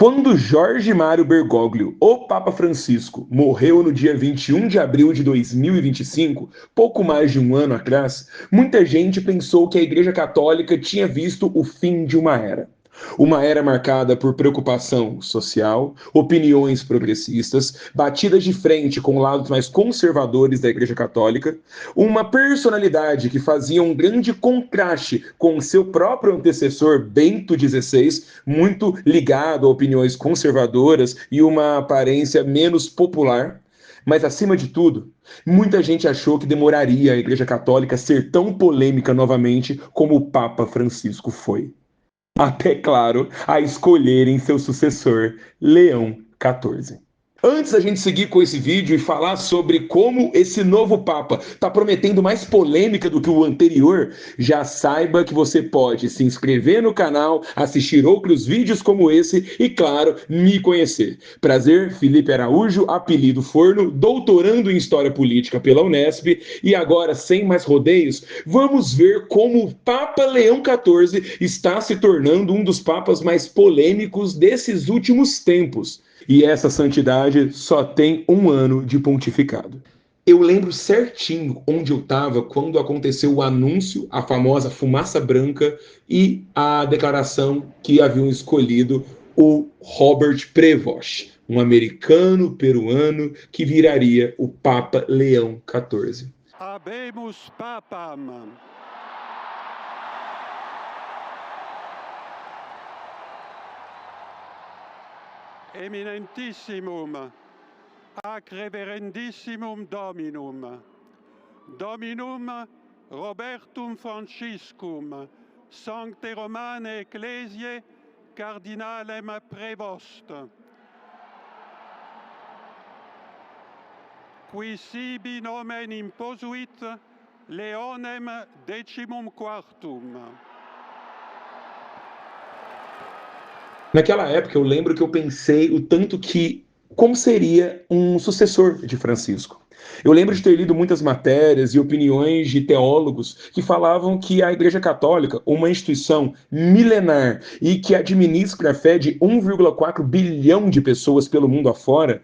Quando Jorge Mário Bergoglio, o Papa Francisco, morreu no dia 21 de abril de 2025, pouco mais de um ano atrás, muita gente pensou que a Igreja Católica tinha visto o fim de uma era. Uma era marcada por preocupação social, opiniões progressistas, batidas de frente com lados mais conservadores da Igreja Católica, uma personalidade que fazia um grande contraste com seu próprio antecessor Bento XVI, muito ligado a opiniões conservadoras e uma aparência menos popular. Mas, acima de tudo, muita gente achou que demoraria a Igreja Católica ser tão polêmica novamente como o Papa Francisco foi. Até, claro, a escolherem seu sucessor, Leão XIV. Antes da gente seguir com esse vídeo e falar sobre como esse novo Papa está prometendo mais polêmica do que o anterior, já saiba que você pode se inscrever no canal, assistir outros vídeos como esse e, claro, me conhecer. Prazer, Felipe Araújo, apelido Forno, doutorando em História Política pela Unesp. E agora, sem mais rodeios, vamos ver como o Papa Leão XIV está se tornando um dos papas mais polêmicos desses últimos tempos. E essa santidade só tem um ano de pontificado. Eu lembro certinho onde eu estava quando aconteceu o anúncio, a famosa fumaça branca e a declaração que haviam escolhido o Robert Prevost, um americano peruano que viraria o Papa Leão XIV. Habemus papam. Eminentissimum, ac reverendissimum Dominum, Dominum Robertum Franciscum, Sancte Romane Ecclesiae, Cardinalem Prevost, qui sibi nomen imposuit Leonem XIV. Naquela época, eu lembro que eu pensei o tanto que como seria um sucessor de Francisco. Eu lembro de ter lido muitas matérias e opiniões de teólogos que falavam que a Igreja Católica, uma instituição milenar e que administra a fé de 1,4 bilhão de pessoas pelo mundo afora,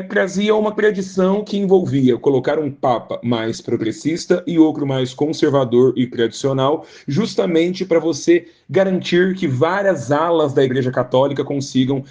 trazia uma tradição que envolvia colocar um papa mais progressista e outro mais conservador e tradicional, justamente para você garantir que várias alas da Igreja Católica consigam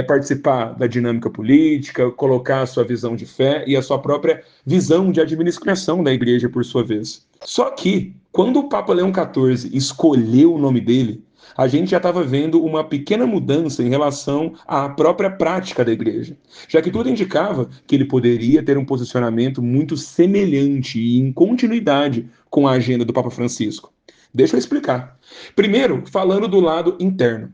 participar da dinâmica política, colocar a sua visão de fé e a sua própria visão de administração da Igreja, por sua vez. Só que, quando o Papa Leão XIV escolheu o nome dele, a gente já estava vendo uma pequena mudança em relação à própria prática da igreja, já que tudo indicava que ele poderia ter um posicionamento muito semelhante e em continuidade com a agenda do Papa Francisco. Deixa eu explicar. Primeiro, falando do lado interno.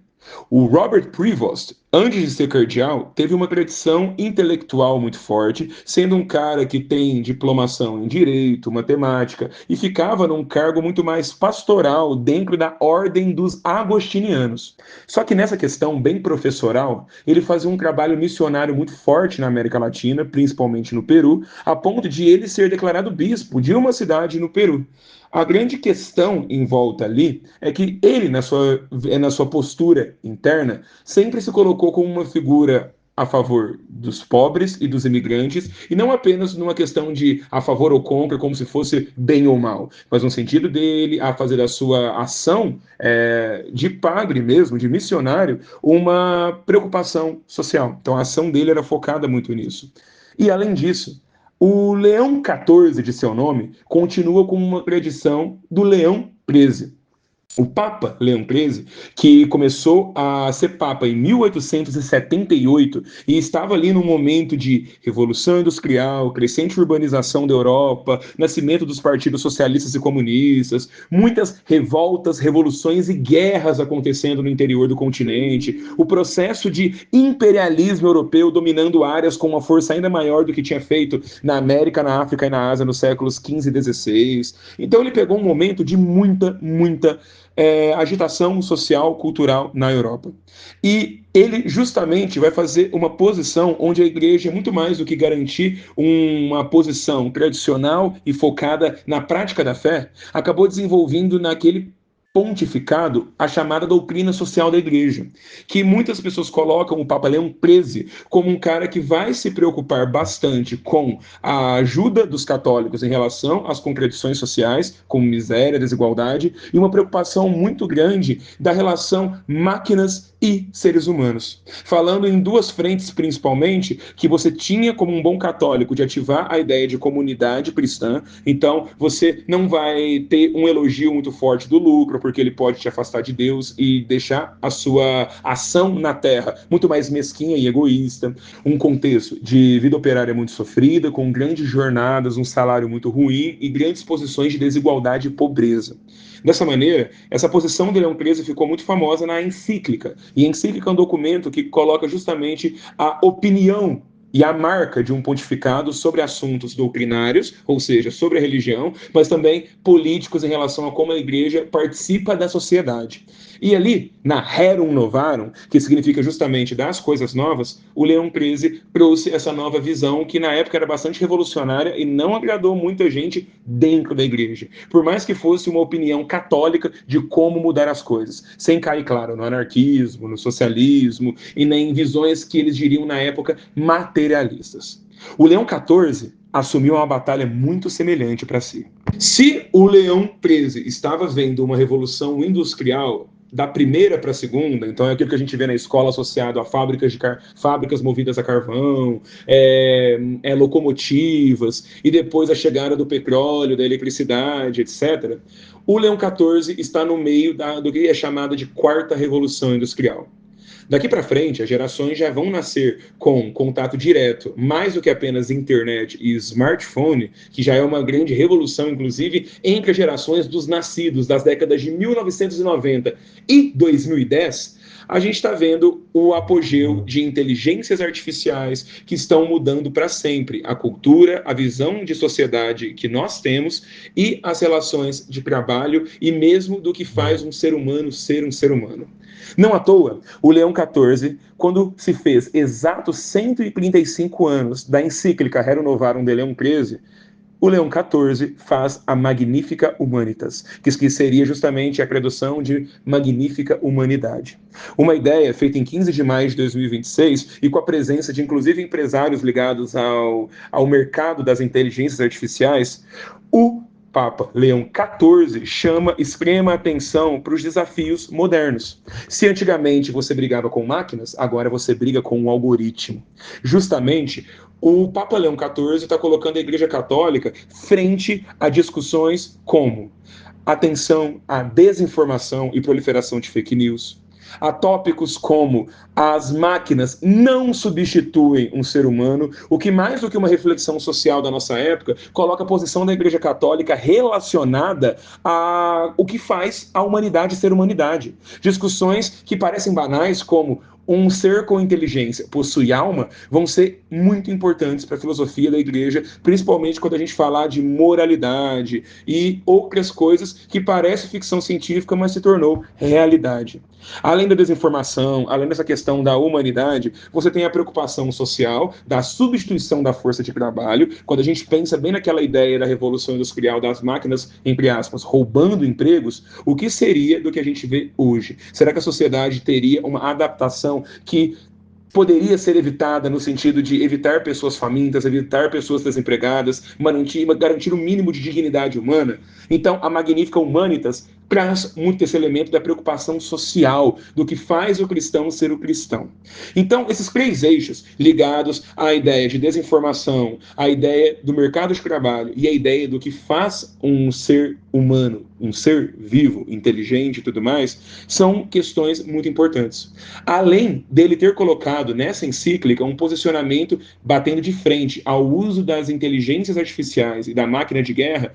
O Robert Prevost, antes de ser cardeal, teve uma tradição intelectual muito forte, sendo um cara que tem diplomação em direito, matemática, e ficava num cargo muito mais pastoral dentro da ordem dos agostinianos. Só que nessa questão bem professoral, ele fazia um trabalho missionário muito forte na América Latina, principalmente no Peru, a ponto de ele ser declarado bispo de uma cidade no Peru. A grande questão em volta ali é que ele, na sua postura interna, sempre se colocou como uma figura a favor dos pobres e dos imigrantes, e não apenas numa questão de a favor ou contra, como se fosse bem ou mal, mas no sentido dele a fazer da sua ação de padre mesmo, de missionário, uma preocupação social. Então a ação dele era focada muito nisso. E além disso, o Leão XIV, de seu nome, continua com uma tradição do Leão XIII. O Papa Leão XIII, que começou a ser Papa em 1878 e estava ali num momento de revolução industrial, crescente urbanização da Europa, nascimento dos partidos socialistas e comunistas, muitas revoltas, revoluções e guerras acontecendo no interior do continente, o processo de imperialismo europeu dominando áreas com uma força ainda maior do que tinha feito na América, na África e na Ásia nos séculos XV e XVI. Então ele pegou um momento de muita agitação social, cultural na Europa. E ele justamente vai fazer uma posição onde a igreja é muito mais do que garantir uma posição tradicional e focada na prática da fé, acabou desenvolvendo naquele pontificado a chamada doutrina social da igreja, que muitas pessoas colocam o Papa Leão XIII como um cara que vai se preocupar bastante com a ajuda dos católicos em relação às contradições sociais, como miséria, desigualdade, e uma preocupação muito grande da relação máquinas e seres humanos. Falando em duas frentes, principalmente, que você tinha como um bom católico de ativar a ideia de comunidade cristã, então você não vai ter um elogio muito forte do lucro, porque ele pode te afastar de Deus e deixar a sua ação na terra muito mais mesquinha e egoísta, um contexto de vida operária muito sofrida, com grandes jornadas, um salário muito ruim e grandes posições de desigualdade e pobreza. Dessa maneira, essa posição de Leão XIII ficou muito famosa na encíclica, e a encíclica é um documento que coloca justamente a opinião e a marca de um pontificado sobre assuntos doutrinários, ou seja, sobre a religião, mas também políticos em relação a como a igreja participa da sociedade. E ali, na Rerum Novarum, que significa justamente das coisas novas, o Leão XIII trouxe essa nova visão que na época era bastante revolucionária e não agradou muita gente dentro da igreja, por mais que fosse uma opinião católica de como mudar as coisas, sem cair, claro, no anarquismo, no socialismo e nem em visões que eles diriam na época materialistas. O Leão XIV assumiu uma batalha muito semelhante para si. Se o Leão XIII estava vendo uma revolução industrial da primeira para a segunda, então é aquilo que a gente vê na escola associado a fábricas movidas a carvão, locomotivas, e depois a chegada do petróleo, da eletricidade, etc. O Leão XIV está no meio do que é chamada de quarta revolução industrial. Daqui para frente, as gerações já vão nascer com contato direto, mais do que apenas internet e smartphone, que já é uma grande revolução, inclusive, entre as gerações dos nascidos das décadas de 1990 e 2010, a gente está vendo o apogeu de inteligências artificiais que estão mudando para sempre a cultura, a visão de sociedade que nós temos e as relações de trabalho e mesmo do que faz um ser humano ser um ser humano. Não à toa, o Leão XIV, quando se fez exatos 135 anos da encíclica Rerum Novarum de Leão XIII, o Leão XIV faz a Magnificat Humanitas, que seria justamente a tradução de Magnífica Humanidade. Uma ideia feita em 15 de maio de 2026 e com a presença de, inclusive, empresários ligados ao mercado das inteligências artificiais, o Papa Leão XIV chama extrema atenção para os desafios modernos. Se antigamente você brigava com máquinas, agora você briga com um algoritmo. Justamente, o Papa Leão XIV está colocando a Igreja Católica frente a discussões como atenção à desinformação e proliferação de fake news, a tópicos como as máquinas não substituem um ser humano, o que mais do que uma reflexão social da nossa época, coloca a posição da Igreja Católica relacionada a o que faz a humanidade ser humanidade. Discussões que parecem banais como um ser com inteligência possui alma, vão ser muito importantes para a filosofia da igreja, principalmente quando a gente falar de moralidade e outras coisas que parece ficção científica, mas se tornou realidade. Além da desinformação, além dessa questão da humanidade, você tem a preocupação social, da substituição da força de trabalho, quando a gente pensa bem naquela ideia da revolução industrial das máquinas, entre aspas, roubando empregos, o que seria do que a gente vê hoje? Será que a sociedade teria uma adaptação que poderia ser evitada no sentido de evitar pessoas famintas, evitar pessoas desempregadas, garantir o mínimo de dignidade humana? Então, a Magnificat Humanitas traz muito esse elemento da preocupação social, do que faz o cristão ser o cristão. Então, esses três eixos ligados à ideia de desinformação, à ideia do mercado de trabalho e à ideia do que faz um ser humano, um ser vivo, inteligente e tudo mais, são questões muito importantes. Além dele ter colocado nessa encíclica um posicionamento batendo de frente ao uso das inteligências artificiais e da máquina de guerra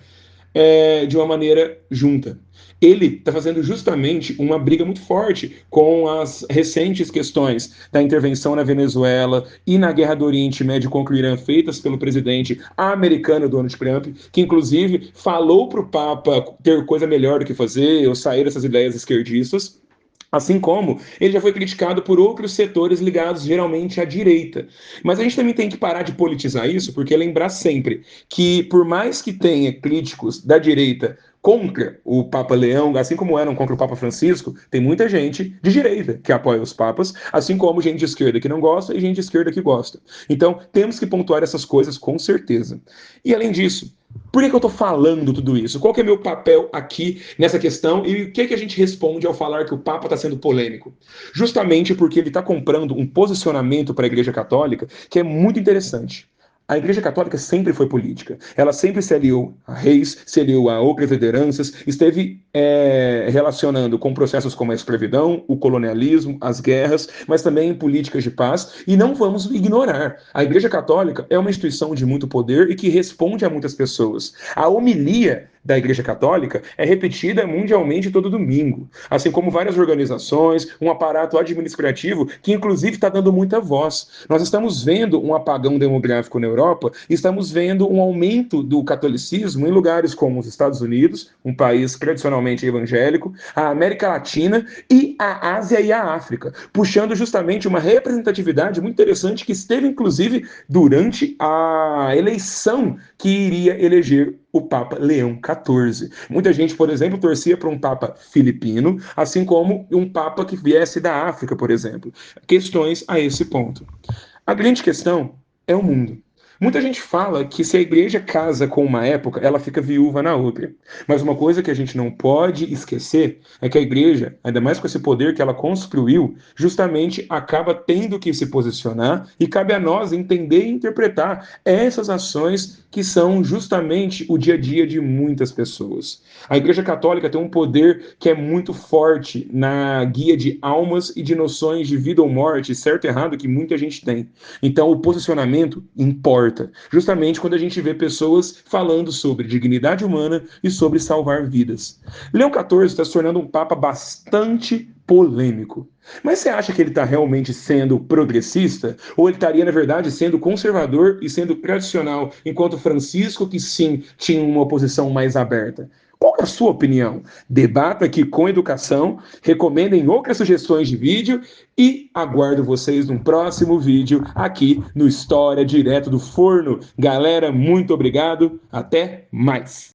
de uma maneira junta. Ele está fazendo justamente uma briga muito forte com as recentes questões da intervenção na Venezuela e na Guerra do Oriente Médio contra o Irã, feitas pelo presidente americano Donald Trump, que inclusive falou para o Papa ter coisa melhor do que fazer, ou sair dessas ideias esquerdistas. Assim como ele já foi criticado por outros setores ligados geralmente à direita. Mas a gente também tem que parar de politizar isso, porque lembrar sempre que, por mais que tenha críticos da direita contra o Papa Leão, assim como eram contra o Papa Francisco, tem muita gente de direita que apoia os papas, assim como gente de esquerda que não gosta e gente de esquerda que gosta. Então, temos que pontuar essas coisas com certeza. E além disso, por que eu estou falando tudo isso? Qual que é meu papel aqui nessa questão e o que a gente responde ao falar que o Papa está sendo polêmico? Justamente porque ele está comprando um posicionamento para a Igreja Católica que é muito interessante. A Igreja Católica sempre foi política. Ela sempre se aliou a reis, se aliou a outras lideranças, esteve relacionando com processos como a escravidão, o colonialismo, as guerras, mas também políticas de paz. E não vamos ignorar. A Igreja Católica é uma instituição de muito poder e que responde a muitas pessoas. A homilia da Igreja Católica é repetida mundialmente todo domingo, assim como várias organizações, um aparato administrativo que inclusive está dando muita voz. Nós estamos vendo um apagão demográfico na Europa, estamos vendo um aumento do catolicismo em lugares como os Estados Unidos, um país tradicionalmente evangélico, a América Latina e a Ásia e a África, puxando justamente uma representatividade muito interessante que esteve inclusive durante a eleição que iria eleger o Papa Leão XIV. Muita gente, por exemplo, torcia para um Papa filipino, assim como um Papa que viesse da África, por exemplo. Questões a esse ponto. A grande questão é o mundo. Muita gente fala que se a igreja casa com uma época, ela fica viúva na outra. Mas uma coisa que a gente não pode esquecer é que a igreja, ainda mais com esse poder que ela construiu, justamente acaba tendo que se posicionar e cabe a nós entender e interpretar essas ações que são justamente o dia a dia de muitas pessoas. A Igreja Católica tem um poder que é muito forte na guia de almas e de noções de vida ou morte, certo e errado, que muita gente tem. Então, o posicionamento importa, justamente quando a gente vê pessoas falando sobre dignidade humana e sobre salvar vidas. Leão XIV está se tornando um papa bastante polêmico. Mas você acha que ele está realmente sendo progressista? Ou ele estaria, na verdade, sendo conservador e sendo tradicional, enquanto Francisco, que sim, tinha uma posição mais aberta? Qual é a sua opinião? Debata aqui com educação, recomendem outras sugestões de vídeo e aguardo vocês num próximo vídeo aqui no História Direto do Forno. Galera, muito obrigado, até mais!